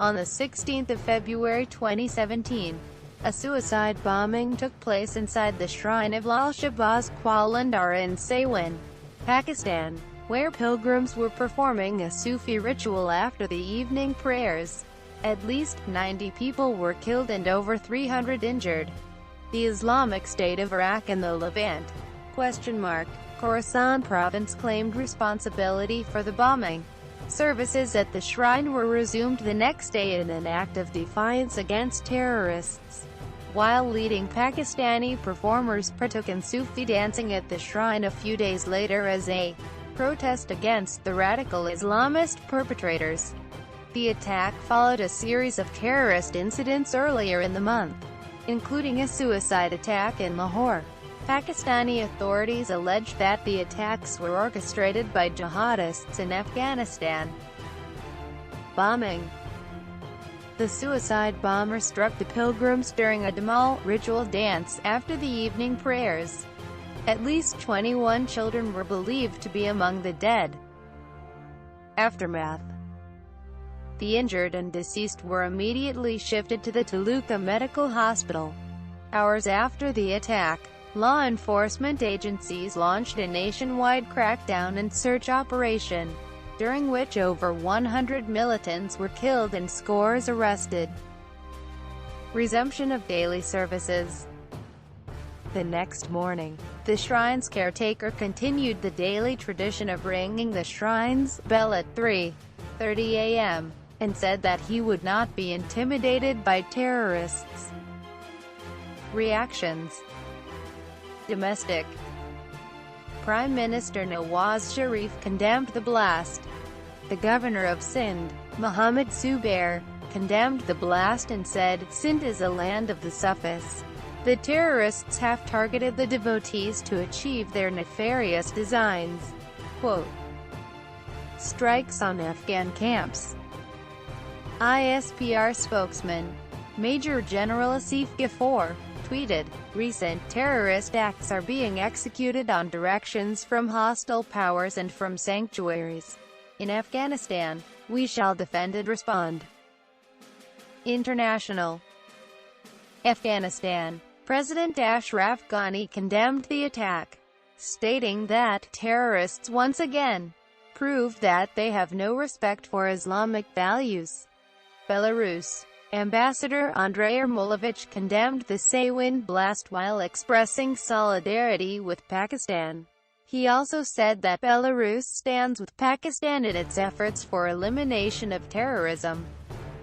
On the 16th of February 2017, a suicide bombing took place inside the shrine of Lal Shahbaz Qalandar in Sehwan, Pakistan, where pilgrims were performing a Sufi ritual after the evening prayers. At least 90 people were killed and over 300 injured. The Islamic State of Iraq and the Levant? Khorasan Province claimed responsibility for the bombing. Services at the shrine were resumed the next day in an act of defiance against terrorists, while leading Pakistani performers partook in Sufi-dancing at the shrine a few days later as a protest against the radical Islamist perpetrators. The attack followed a series of terrorist incidents earlier in the month, including a suicide attack in Lahore. Pakistani authorities alleged that the attacks were orchestrated by jihadists in Afghanistan. Bombing. The suicide bomber struck the pilgrims during a Damal ritual dance after the evening prayers. At least 21 children were believed to be among the dead. Aftermath. The injured and deceased were immediately shifted to the Taluka Medical Hospital. Hours after the attack, law enforcement agencies launched a nationwide crackdown and search operation, during which over 100 militants were killed and scores arrested. Resumption of daily services. The next morning, the shrine's caretaker continued the daily tradition of ringing the shrine's bell at 3:30 a.m., and said that he would not be intimidated by terrorists. Reactions. Domestic. Prime Minister Nawaz Sharif condemned the blast. The governor of Sindh, Mohammed Zubair, condemned the blast and said, "Sindh is a land of the Sufis. The terrorists have targeted the devotees to achieve their nefarious designs." Quote. Strikes on Afghan camps. ISPR spokesman, Major General Asif Ghafoor, tweeted, "Recent terrorist acts are being executed on directions from hostile powers and from sanctuaries. In Afghanistan, we shall defend and respond." International. Afghanistan. President Ashraf Ghani condemned the attack, stating that terrorists once again proved that they have no respect for Islamic values. Belarus. Ambassador Andrei Ermolovich condemned the Sehwan blast while expressing solidarity with Pakistan. He also said that Belarus stands with Pakistan in its efforts for elimination of terrorism.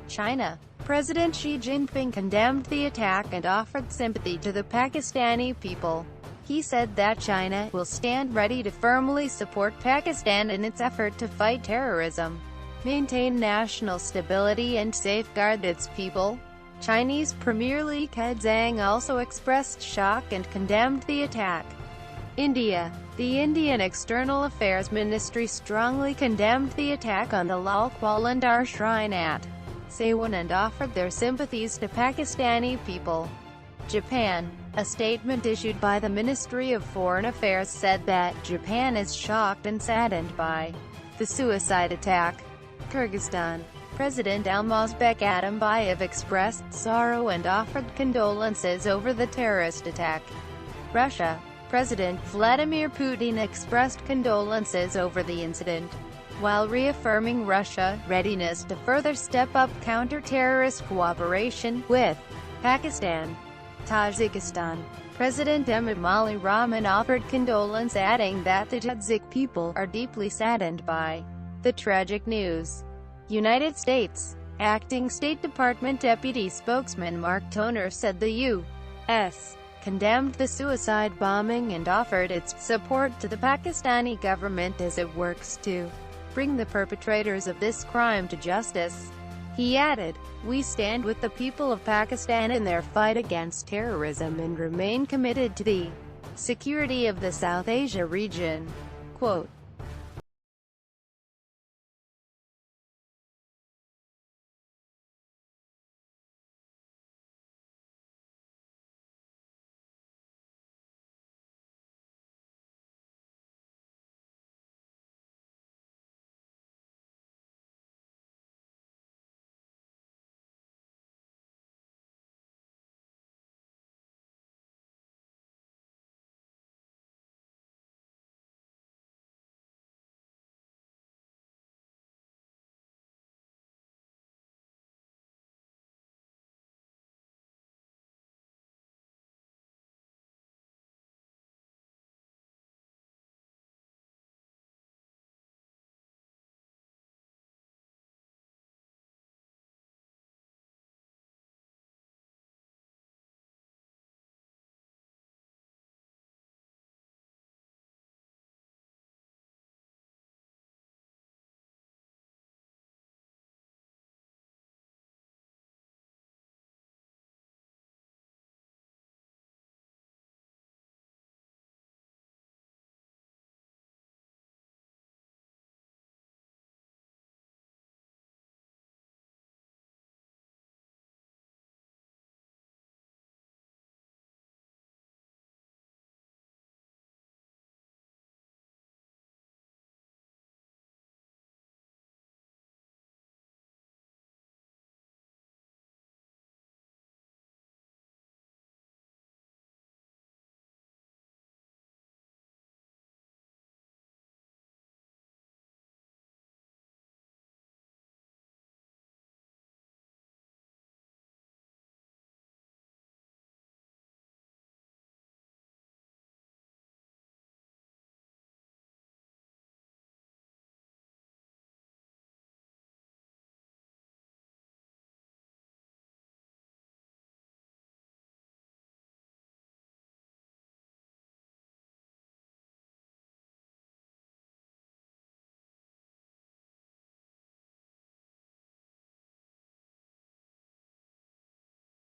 China. President Xi Jinping condemned the attack and offered sympathy to the Pakistani people. He said that China will stand ready to firmly support Pakistan in its effort to fight terrorism, maintain national stability and safeguard its people. Chinese Premier Li Keqiang also expressed shock and condemned the attack. India. The Indian External Affairs Ministry strongly condemned the attack on the Lal Qalandar shrine at Sehwan and offered their sympathies to Pakistani people. Japan. A statement issued by the Ministry of Foreign Affairs said that Japan is shocked and saddened by the suicide attack. Kyrgyzstan. President Almazbek Atambayev expressed sorrow and offered condolences over the terrorist attack. Russia. President Vladimir Putin expressed condolences over the incident, while reaffirming Russia's readiness to further step up counter-terrorist cooperation with Pakistan. Tajikistan. President Emomali Rahman offered condolence, adding that the Tajik people are deeply saddened by the tragic news. United States. Acting State Department Deputy Spokesman Mark Toner said the U.S. condemned the suicide bombing and offered its support to the Pakistani government as it works to bring the perpetrators of this crime to justice. He added, "We stand with the people of Pakistan in their fight against terrorism and remain committed to the security of the South Asia region." Quote.